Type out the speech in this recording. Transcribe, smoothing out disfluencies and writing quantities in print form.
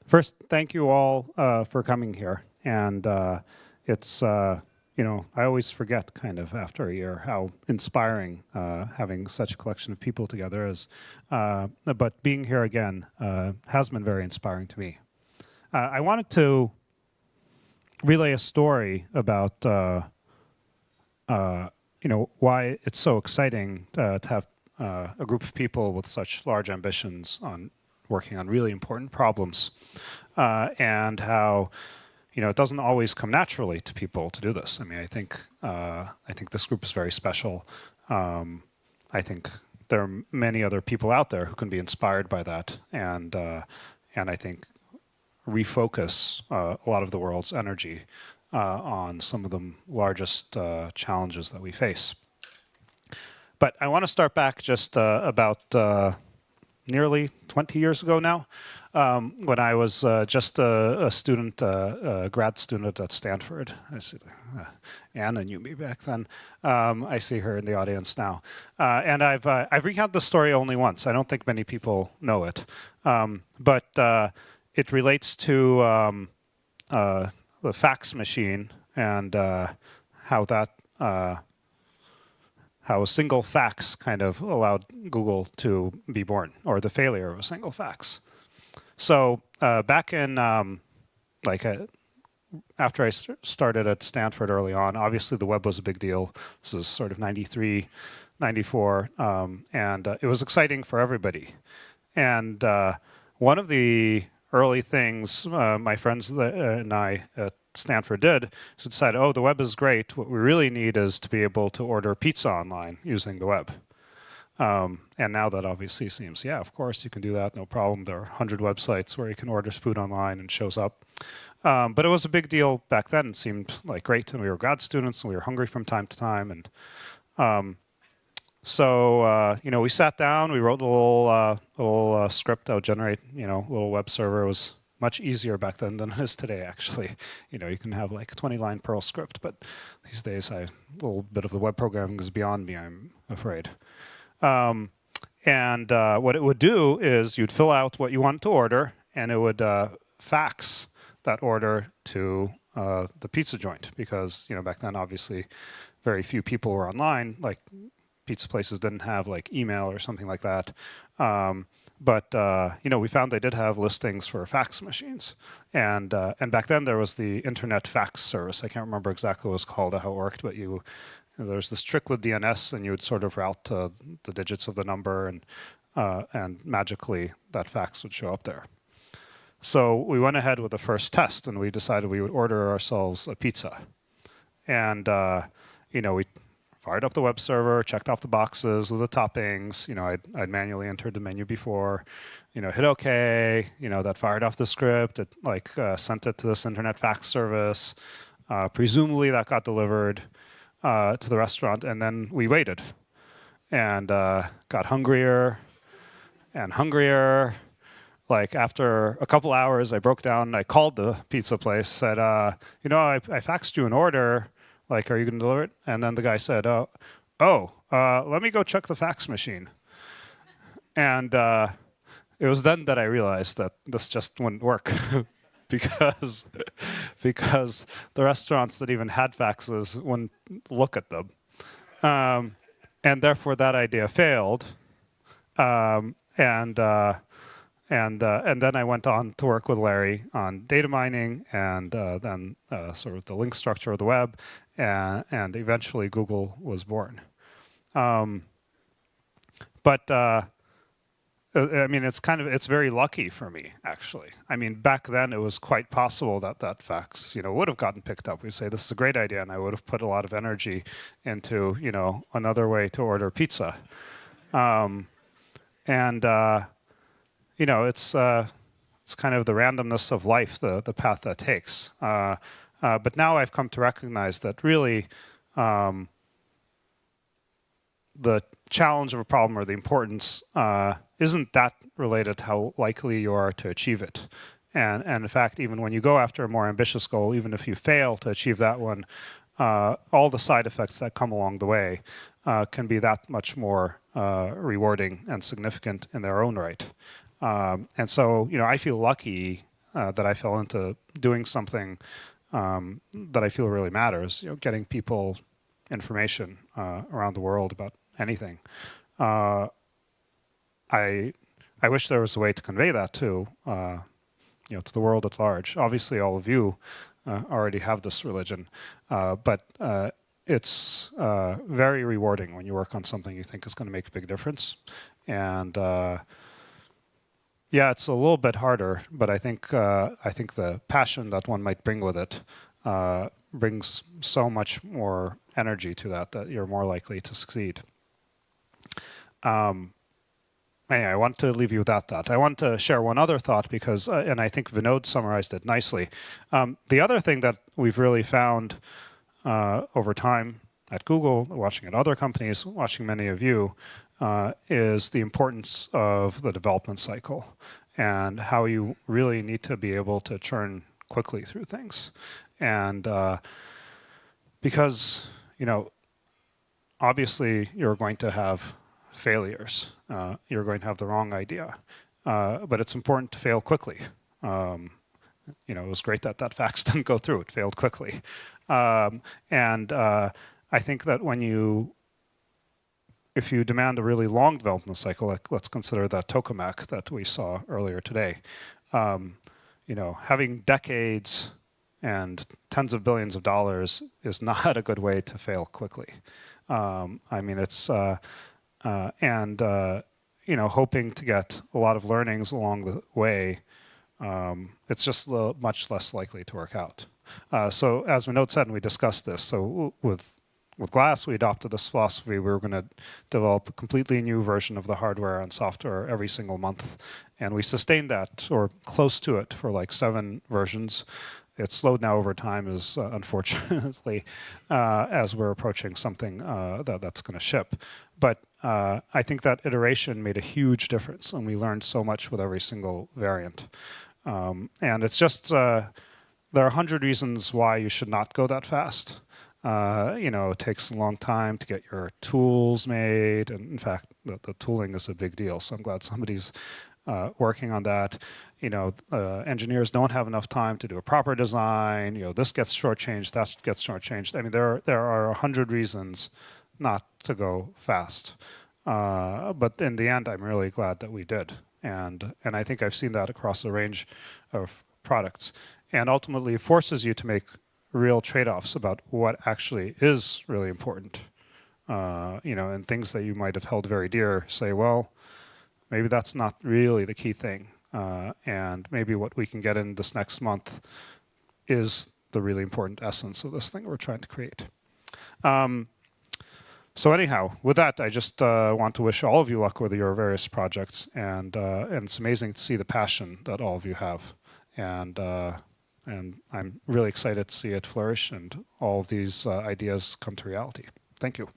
First, thank you all for coming here. And it's, I always forget kind of after a year how inspiring having such a collection of people together is. But being here again has been very inspiring to me. I wanted to relay a story about, why it's so exciting to have a group of people with such large ambitions on working on really important problems, and how it doesn't always come naturally to people to do this. I mean, I think this group is very special. I think there are many other people out there who can be inspired by that, and I think refocus a lot of the world's energy on some of the largest challenges that we face. But I want to start back just about nearly 20 years ago now, when I was just a student, a grad student at Stanford. I see Anna knew me back then. I see her in the audience now. And I've recounted the story only once. I don't think many people know it. But it relates to the fax machine and how a single fax kind of allowed Google to be born, or the failure of a single fax. So back in, after I started at Stanford early on, obviously the web was a big deal. This was sort of 93, 94, and it was exciting for everybody. And one of the early things my friends and I at Stanford did is decide, oh, the web is great. What we really need is to be able to order pizza online using the web. And now that obviously seems, yeah, of course you can do that, no problem. There are 100 websites where you can order food online and it shows up. But it was a big deal back then. It seemed like great, and we were grad students and we were hungry from time to time. And so we sat down, we wrote a little script that would generate, a little web server. It was much easier back then than it is today, actually. You can have like a 20-line Perl script, but these days a little bit of the web programming is beyond me, I'm afraid. And what it would do is you'd fill out what you want to order, and it would fax that order to the pizza joint, because back then obviously very few people were online. Like pizza places didn't have like email or something like that. But we found they did have listings for fax machines, and back then there was the internet fax service. I can't remember exactly what it was called or how it worked, but there's this trick with DNS, and you would sort of route the digits of the number, and magically that fax would show up there. So we went ahead with the first test, and we decided we would order ourselves a pizza, and we fired up the web server, checked off the boxes with the toppings. I'd manually entered the menu before, hit OK. That fired off the script. It sent it to this internet fax service. Presumably that got delivered to the restaurant, and then we waited, and got hungrier and hungrier. Like after a couple hours, I broke down. And I called the pizza place, said, I faxed you an order. Like, are you going to deliver it? And then the guy said, let me go check the fax machine. And it was then that I realized that this just wouldn't work because the restaurants that even had faxes wouldn't look at them. And therefore that idea failed. And then I went on to work with Larry on data mining, and then sort of the link structure of the web, and eventually Google was born. But I mean, it's very lucky for me, actually. I mean, back then it was quite possible that fax, would have gotten picked up. We'd say, this is a great idea, and I would have put a lot of energy into, another way to order pizza. It's kind of the randomness of life, the path that takes. But now I've come to recognize that really the challenge of a problem, or the importance, isn't that related to how likely you are to achieve it. And in fact, even when you go after a more ambitious goal, even if you fail to achieve that one, all the side effects that come along the way can be that much more rewarding and significant in their own right. And so, I feel lucky that I fell into doing something that I feel really matters, getting people information around the world about anything. I wish there was a way to convey that too, to the world at large. Obviously, all of you already have this religion, but it's very rewarding when you work on something you think is going to make a big difference. And yeah, it's a little bit harder, but I think the passion that one might bring with it brings so much more energy to that you're more likely to succeed. Anyway, I want to leave you with that thought. I want to share one other thought because, and I think Vinod summarized it nicely. The other thing that we've really found over time at Google, watching at other companies, watching many of you, is the importance of the development cycle and how you really need to be able to churn quickly through things. And because, obviously you're going to have failures. You're going to have the wrong idea. But it's important to fail quickly. It was great that fax didn't go through. It failed quickly. And I think that if you demand a really long development cycle, like let's consider that tokamak that we saw earlier today, having decades and tens of billions of dollars is not a good way to fail quickly. I mean, it's hoping to get a lot of learnings along the way, it's just much less likely to work out. So as Vinod said, and we discussed this, so with Glass, we adopted this philosophy. We were going to develop a completely new version of the hardware and software every single month. And we sustained that, or close to it, for like 7 versions. It's slowed now over time, unfortunately, as we're approaching something that's going to ship. But I think that iteration made a huge difference, and we learned so much with every single variant. And it's just, there are 100 reasons why you should not go that fast. It takes a long time to get your tools made. And in fact, the tooling is a big deal. So I'm glad somebody's working on that. Engineers don't have enough time to do a proper design. This gets shortchanged, that gets shortchanged. I mean, there are 100 reasons not to go fast. But in the end, I'm really glad that we did. And I think I've seen that across a range of products. And ultimately, it forces you to make real trade-offs about what actually is really important. And things that you might have held very dear, say, well, maybe that's not really the key thing. And maybe what we can get in this next month is the really important essence of this thing we're trying to create. So anyhow, with that, I just want to wish all of you luck with your various projects. And it's amazing to see the passion that all of you have. And I'm really excited to see it flourish and all of these ideas come to reality. Thank you.